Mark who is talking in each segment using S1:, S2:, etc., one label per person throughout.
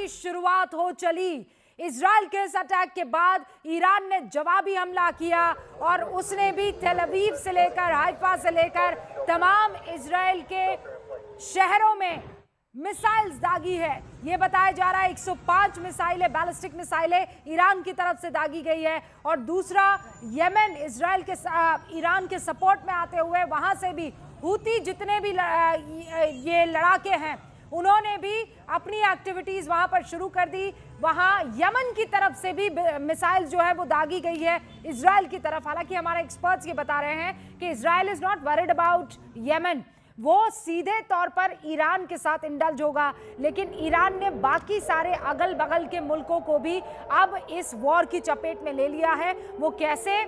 S1: की शुरुआत हो चली। इजराइल के इस अटैक के बाद ईरान ने जवाबी हमला किया और उसने भी तेल अवीव से लेकर हाइफा से लेकर तमाम इजराइल के शहरों में मिसाइल्स दागी है। यह बताया जा रहा है 105 मिसाइलें, बैलिस्टिक मिसाइलें ईरान की तरफ से दागी गई है। और दूसरा, यमन इजराइल के ईरान के सपोर्ट में आते हुए वहां से भी हूती जितने भी ये लड़ाके हैं उन्होंने भी अपनी एक्टिविटीज वहां पर शुरू कर दी। वहां यमन की तरफ से भी मिसाइल जो है वो दागी गई है इजराइल की तरफ। हालांकि हमारे एक्सपर्ट्स ये बता रहे हैं कि Israel is not worried about Yemen, वो सीधे तौर पर ईरान के साथ इंडल्ज होगा, लेकिन ईरान ने बाकी सारे अगल बगल के मुल्कों को भी अब इस वॉर की चपेट में ले लिया है। वो कैसे?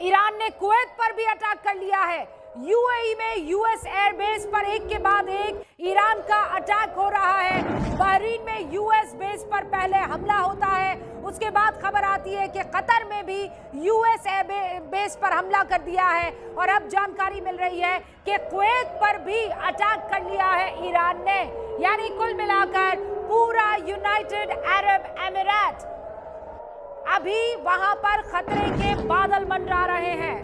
S1: ईरान ने कुवैत पर भी अटैक कर लिया है। यूएई में यूएस एयरबेस पर एक के बाद एक ईरान का अटैक हो रहा है। बहरीन में यूएस बेस पर पहले हमला होता है, उसके बाद खबर आती है कि कतर में भी यूएस बेस पर हमला कर दिया है। और अब जानकारी मिल रही है कि कुवैत पर भी अटैक कर लिया है ईरान ने। यानी कुल मिलाकर पूरा यूनाइटेड अरब एमिरेट अभी वहां पर खतरे के बादल मंडरा रहे हैं।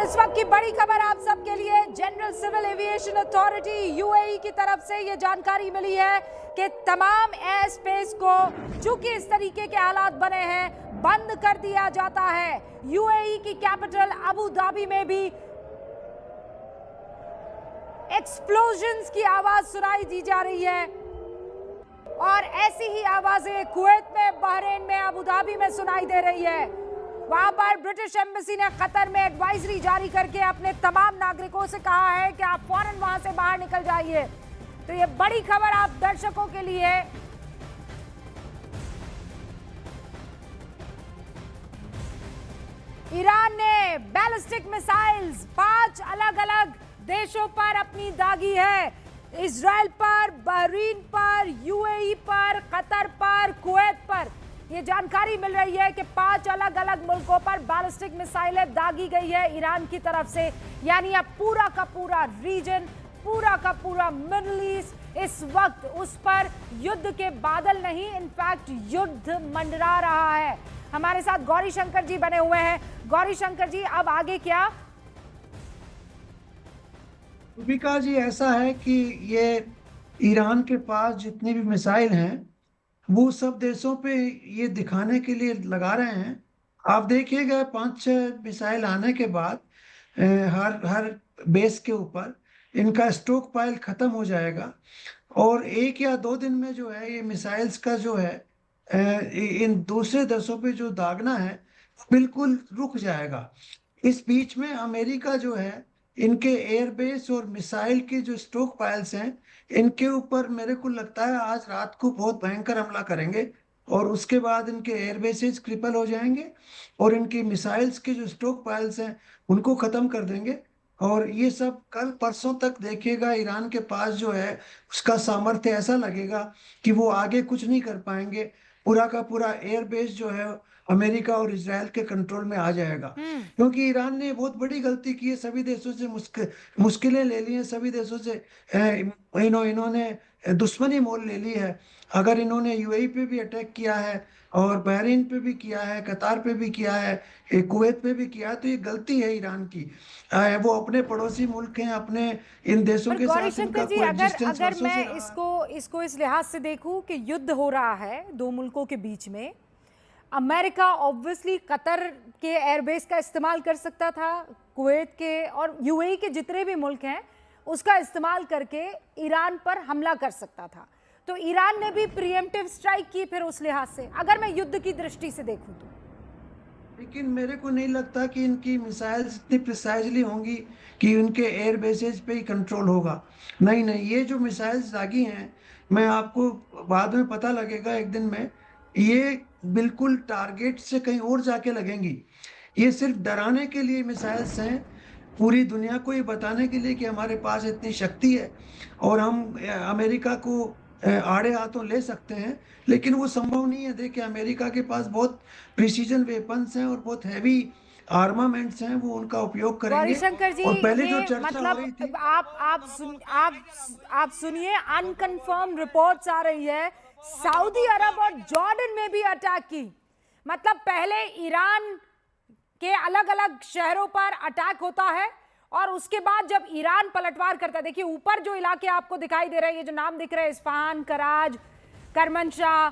S1: इस वक्त की बड़ी खबर आप सबके लिए, general civil aviation authority UAE की तरफ से ये जानकारी मिली है कि तमाम एयर स्पेस को, चूंकि इस तरीके के हालात बने हैं, बंद कर दिया जाता है। यूएई की कैपिटल अबू धाबी में भी एक्सप्लोजन्स की आवाज सुनाई दी जा रही है और ऐसी ही आवाजें कुवैत में, बहरीन में, अबू धाबी में सुनाई दे रही है। वहां पर ब्रिटिश एम्बेसी ने कतर में एडवाइजरी जारी करके अपने तमाम नागरिकों से कहा है कि आप फौरन वहां से बाहर निकल जाइए। तो ये बड़ी खबर आप दर्शकों के लिए। ईरान ने बैलिस्टिक मिसाइल्स 5 अलग अलग देशों पर अपनी दागी है। इजराइल पर, बहरीन पर, यूएई पर, कतर पर, कुवैत पर। ये जानकारी मिल रही है कि 5 अलग अलग मुल्कों पर बैलिस्टिक मिसाइलें दागी गई है ईरान की तरफ से। यानी अब पूरा का पूरा रीजन, पूरा का पूरा मिडिल ईस्ट इस वक्त उस पर युद्ध के बादल नहीं, इनफैक्ट युद्ध मंडरा रहा है। हमारे साथ गौरी शंकर जी बने हुए हैं। गौरी शंकर जी, अब आगे क्या?
S2: रूबिका जी, ऐसा है कि ये ईरान के पास जितनी भी मिसाइल हैं वो सब देशों पे ये दिखाने के लिए लगा रहे हैं। आप देखिएगा 5-6 मिसाइल आने के बाद हर बेस के ऊपर इनका स्टॉक पाइल खत्म हो जाएगा और 1 या 2 दिन में जो है ये मिसाइल्स का जो है इन दूसरे देशों पे जो दागना है बिल्कुल रुक जाएगा। इस बीच में अमेरिका जो है इनके एयरबेस और मिसाइल के जो स्टॉक पाइल्स हैं इनके ऊपर मेरे को लगता है आज रात को बहुत भयंकर हमला करेंगे और उसके बाद इनके एयरबेसेस क्रिपल हो जाएंगे और इनकी मिसाइल्स के जो स्टॉक पाइल्स हैं उनको खत्म कर देंगे। और ये सब कल परसों तक देखिएगा, ईरान के पास जो है उसका सामर्थ्य ऐसा लगेगा कि वो आगे कुछ नहीं कर पाएंगे। पूरा का पूरा एयरबेस जो है अमेरिका और इजराइल के कंट्रोल में आ जाएगा, क्योंकि ईरान ने बहुत बड़ी गलती की है। सभी देशों से मुश्किलें ले ली हैं, सभी देशों से इन्होंने दुश्मनी मोल ले ली है। अगर इन्होंने यूएई पे भी अटैक किया है और बहरीन पे भी किया है, कतार पे भी किया है, कुवैत पे भी किया है, तो ये गलती है ईरान की। वो अपने पड़ोसी मुल्क हैं, अपने इन देशों के साथ इनका कोएग्जिस्टेंस
S1: अगर मैं इसको इस लिहाज से देखूं कि युद्ध हो रहा है 2 मुल्कों के बीच में, अमेरिका ऑब्वियसली कतर के एयरबेस का इस्तेमाल कर सकता था, कुवैत के और यूएई के जितने भी मुल्क हैं उसका इस्तेमाल करके ईरान पर हमला कर सकता था। तो ईरान ने भी प्रीएम्प्टिव स्ट्राइक की फिर उस लिहाज से, अगर मैं युद्ध की दृष्टि से देखूं तो।
S2: लेकिन मेरे को नहीं लगता कि इनकी मिसाइल्स इतनी प्रिसाइजली होंगी कि उनके एयर बेसेस पे ही कंट्रोल होगा। नहीं नहीं, ये जो मिसाइल्स दागी हैं, मैं आपको बाद में पता लगेगा एक दिन में, ये बिल्कुल टारगेट से कहीं और जाके लगेंगी। ये सिर्फ डराने के लिए मिसाइल्स हैं, पूरी दुनिया को ये बताने के लिए कि हमारे पास इतनी शक्ति है और हम अमेरिका को आड़े हाथों ले सकते हैं। लेकिन वो संभव नहीं है। देखिए, अमेरिका के पास बहुत प्रिसीजन वेपन्स हैं और बहुत हैवी आर्मामेंट्स हैं, वो उनका उपयोग करेंगे।
S1: गौरीशंकर जी,
S2: और पहले जो
S1: ये
S2: चर्चा हो रही थी,
S1: मतलब आप सुनिए, अनकंफर्म रिपोर्ट्स आ रही है सऊदी अरब और जॉर्डन में भी अटैक की। मतलब पहले ईरान के अलग अलग शहरों पर अटैक होता है और उसके बाद जब ईरान पलटवार करता है, देखिए ऊपर जो इलाके आपको दिखाई दे रहे हैं, ये जो नाम दिख रहे हैं, इस्फहान, कराज, करमनशाह,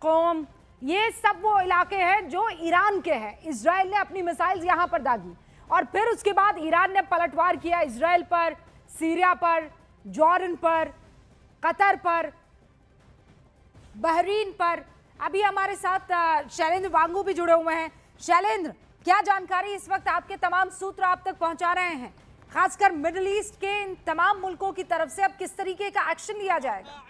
S1: कोम, ये सब वो इलाके हैं जो ईरान के हैं। इजराइल ने अपनी मिसाइल्स यहां पर दागी और फिर उसके बाद ईरान ने पलटवार किया इजराइल पर, सीरिया पर, जॉर्डन पर, कतर पर, बहरीन पर। अभी हमारे साथ शैलेंद्र वांगू भी जुड़े हुए हैं। शैलेंद्र, क्या जानकारी इस वक्त आपके तमाम सूत्र आप तक पहुंचा रहे हैं, खासकर मिडिल ईस्ट के इन तमाम मुल्कों की तरफ से अब किस तरीके का एक्शन लिया जाएगा?